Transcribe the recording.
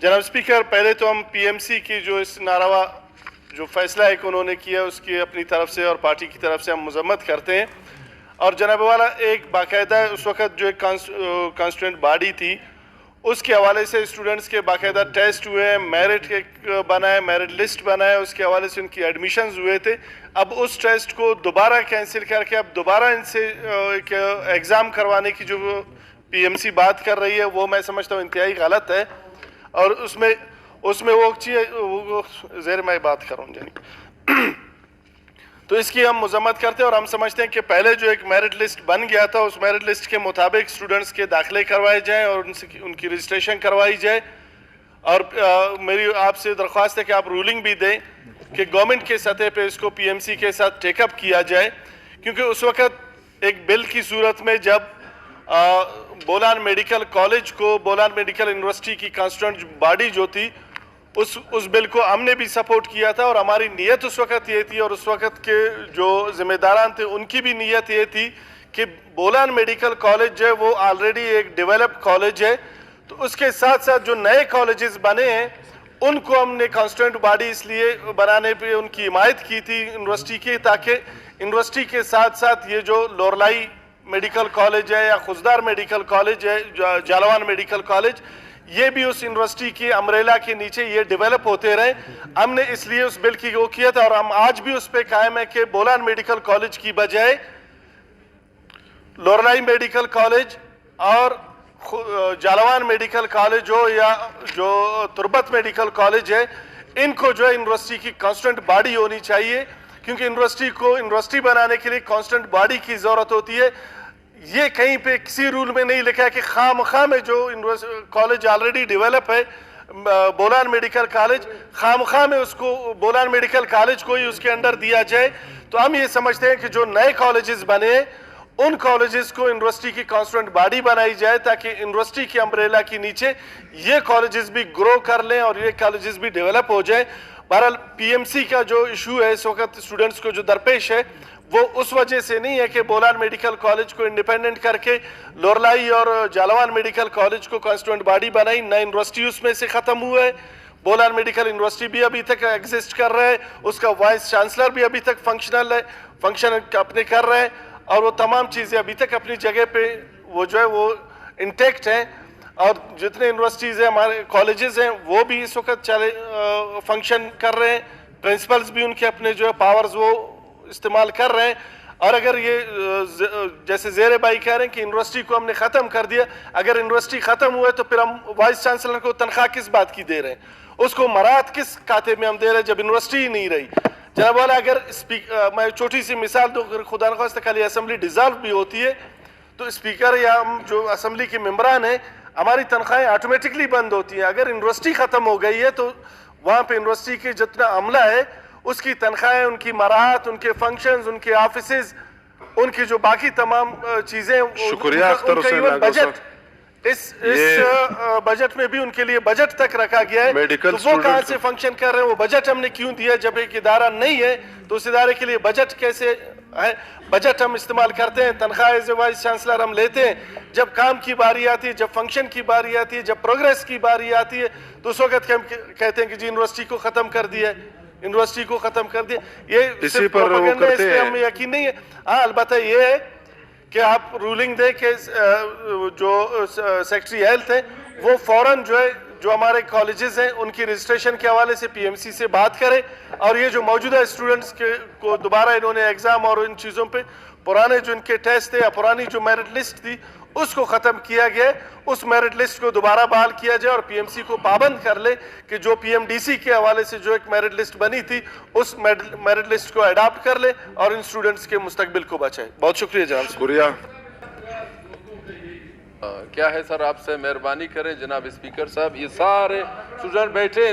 जनाब स्पीकर, पहले तो हम पीएमसी की जो इस नारावा जो फैसला है कि उन्होंने किया उसकी अपनी तरफ से और पार्टी की तरफ से हम मजम्मत करते हैं। और जनाब वाला एक बाकायदा उस वक़्त जो एक कॉन्स्टिट्यूएंट बॉडी थी उसके हवाले से स्टूडेंट्स के बाकायदा टेस्ट हुए, मेरिट के बनाए, मेरिट लिस्ट बनाए, उसके हवाले से उनकी एडमिशन्स हुए थे। अब उस टेस्ट को दोबारा कैंसिल करके अब दोबारा इनसे एक एग्ज़ाम करवाने की जो पीएमसी बात कर रही है वो मैं समझता हूँ इंतहाई गलत है। और उसमें वो चीज़ ज़ेर मैं बात करूँ जानी तो इसकी हम मजम्मत करते हैं और हम समझते हैं कि पहले जो एक मेरिट लिस्ट बन गया था उस मेरिट लिस्ट के मुताबिक स्टूडेंट्स के दाखिले करवाए जाएं और उनकी रजिस्ट्रेशन करवाई जाए। और मेरी आपसे दरख्वास्त है कि आप रूलिंग भी दें कि गवर्नमेंट के सतह पे इसको पीएमसी के साथ टेकअप किया जाए, क्योंकि उस वक़्त एक बिल की सूरत में जब बोलान मेडिकल कॉलेज को बोलान मेडिकल यूनिवर्सिटी की कॉन्स्टिट्यूएंट बॉडी जो थी उस बिल को हमने भी सपोर्ट किया था और हमारी नीयत उस वक़्त ये थी और उस वक़्त के जो ज़िम्मेदारान थे उनकी भी नीयत ये थी कि बोलान मेडिकल कॉलेज जो है वो ऑलरेडी एक डेवलप्ड कॉलेज है, तो उसके साथ साथ जो नए कॉलेजेस बने हैं उनको हमने कॉन्स्टिट्यूएंट बॉडी इसलिए बनाने पे उनकी हिमायत की थी यूनिवर्सिटी की, ताकि यूनिवर्सिटी के साथ साथ ये जो लोरलाई मेडिकल कॉलेज है या खुजदार मेडिकल कॉलेज है, जालवान मेडिकल कॉलेज, ये भी उस यूनिवर्सिटी की अम्ब्रेला के नीचे ये डेवलप होते रहे। हमने इसलिए उस बिल की वो किया था और हम आज भी उस पे कायम है कि बोलान मेडिकल कॉलेज की बजाय लोरलाई मेडिकल कॉलेज और जालवान मेडिकल कॉलेज हो या जो तुर्बत मेडिकल कॉलेज है, इनको जो है यूनिवर्सिटी की कॉन्स्टिट्यूएंट बॉडी होनी चाहिए, क्योंकि यूनिवर्सिटी को यूनिवर्सिटी बनाने के लिए कॉन्स्टिट्यूएंट बॉडी की ज़रूरत होती है। ये कहीं पे किसी रूल में नहीं लिखा है कि खामखा में जो कॉलेज ऑलरेडी डेवलप है बोलान मेडिकल कॉलेज, खामखा में उसको बोलान मेडिकल कॉलेज को ही उसके अंडर दिया जाए। तो हम ये समझते हैं कि जो नए कॉलेजेस बने उन कॉलेजेस को यूनिवर्सिटी की कॉन्स्टिट्यूएंट बॉडी बनाई जाए ताकि यूनिवर्सिटी की अम्ब्रेला के नीचे ये कॉलेजेस भी ग्रो कर लें और ये कॉलेजेस भी डेवलप हो जाए। बहरहाल पीएमसी का जो इशू है इस वक्त स्टूडेंट्स को जो दरपेश है वो उस वजह से नहीं है कि बोलान मेडिकल कॉलेज को इंडिपेंडेंट करके लोरलाई और जालवान मेडिकल कॉलेज को कॉन्स्टिट्यूएंट बॉडी बनाई, नई यूनिवर्सिटी उसमें से ख़त्म हुआ है। बोलान मेडिकल यूनिवर्सिटी भी अभी तक एग्जिस्ट कर रहा है, उसका वाइस चांसलर भी अभी तक फंक्शन अपने कर रहे हैं और वो तमाम चीज़ें अभी तक अपनी जगह पे वो जो है वो इंटेक्ट हैं। और जितने यूनिवर्सिटीज़ हैं हमारे कॉलेजेस हैं वो भी इस वक्त फंक्शन कर रहे हैं, प्रिंसिपल्स भी उनके अपने जो है पावर्स वो इस्तेमाल कर रहे हैं। और अगर ये जैसे ज़ेरे भाई कह रहे हैं कि यूनिवर्सिटी को हमने ख़त्म कर दिया, अगर यूनिवर्सिटी ख़त्म हुआ तो फिर हम वाइस चांसलर को तनख्वाह किस बात की दे रहे हैं, उसको मराहत किस खाते में हम दे रहे हैं जब यूनिवर्सिटी ही नहीं रही। जनाब वाला अगर मैं छोटी सी मिसाल दूँ, अगर खुदा न खास्ता खाली असम्बली डिज़ाल्व भी होती है तो स्पीकर या हम जो असम्बली के मेम्बरान हैं हमारी तनख्वाहें ऑटोमेटिकली बंद होती हैं। अगर यूनिवर्सिटी ख़त्म हो गई है तो वहाँ पे यूनिवर्सिटी के जितना अमला है उसकी तनख्वाहें, उनकी मराहत, उनके फंक्शंस, उनके ऑफिसेज, उनकी जो बाकी तमाम चीज़ें, शुक्रिया बजट इस बजट में भी उनके लिए बजट तक रखा गया है, तो वो कहाँ से फंक्शन कर रहे हैं, वो बजट हमने क्यों दिया जब एक इदारा नहीं है तो उस इदारे के लिए बजट कैसे है। बजट हम इस्तेमाल करते हैं, तनख्वाह एज ए वाइस चांसलर हम लेते हैं जब काम की बारी आती है, जब फंक्शन की बारी आती है, जब प्रोग्रेस की बारी आती है तो उस वक्त हम कहते हैं कि जी यूनिवर्सिटी को ख़त्म कर दिया, यूनिवर्सिटी को ख़त्म कर दिया। ये इसी पर वो करते हैं, हमें यकीन नहीं है। हाँ, अलबत्ता ये है कि आप रूलिंग दें कि जो सेक्रेटरी हेल्थ है वो फौरन जो है जो हमारे कॉलेजेस हैं उनकी रजिस्ट्रेशन के हवाले से पीएमसी से बात करें और ये जो मौजूदा स्टूडेंट्स के को दोबारा इन्होंने एग्ज़ाम और इन चीज़ों पे पुराने जो इनके टेस्ट थे या पुरानी जो मेरिट लिस्ट थी उसको ख़त्म किया गया, उस मेरिट लिस्ट को दोबारा बहाल किया जाए और पीएमसी को पाबंद कर ले कि जो पीएमडीसी के हवाले से जो एक मेरिट लिस्ट बनी थी उस मेरिट लिस्ट को अडॉप्ट कर ले और इन स्टूडेंट्स के मुस्तकबिल को बचाए। बहुत शुक्रिया जनाब। शुक्रिया। क्या है सर, आपसे मेहरबानी करें जनाब स्पीकर साहब, ये सारे स्टूडेंट बैठे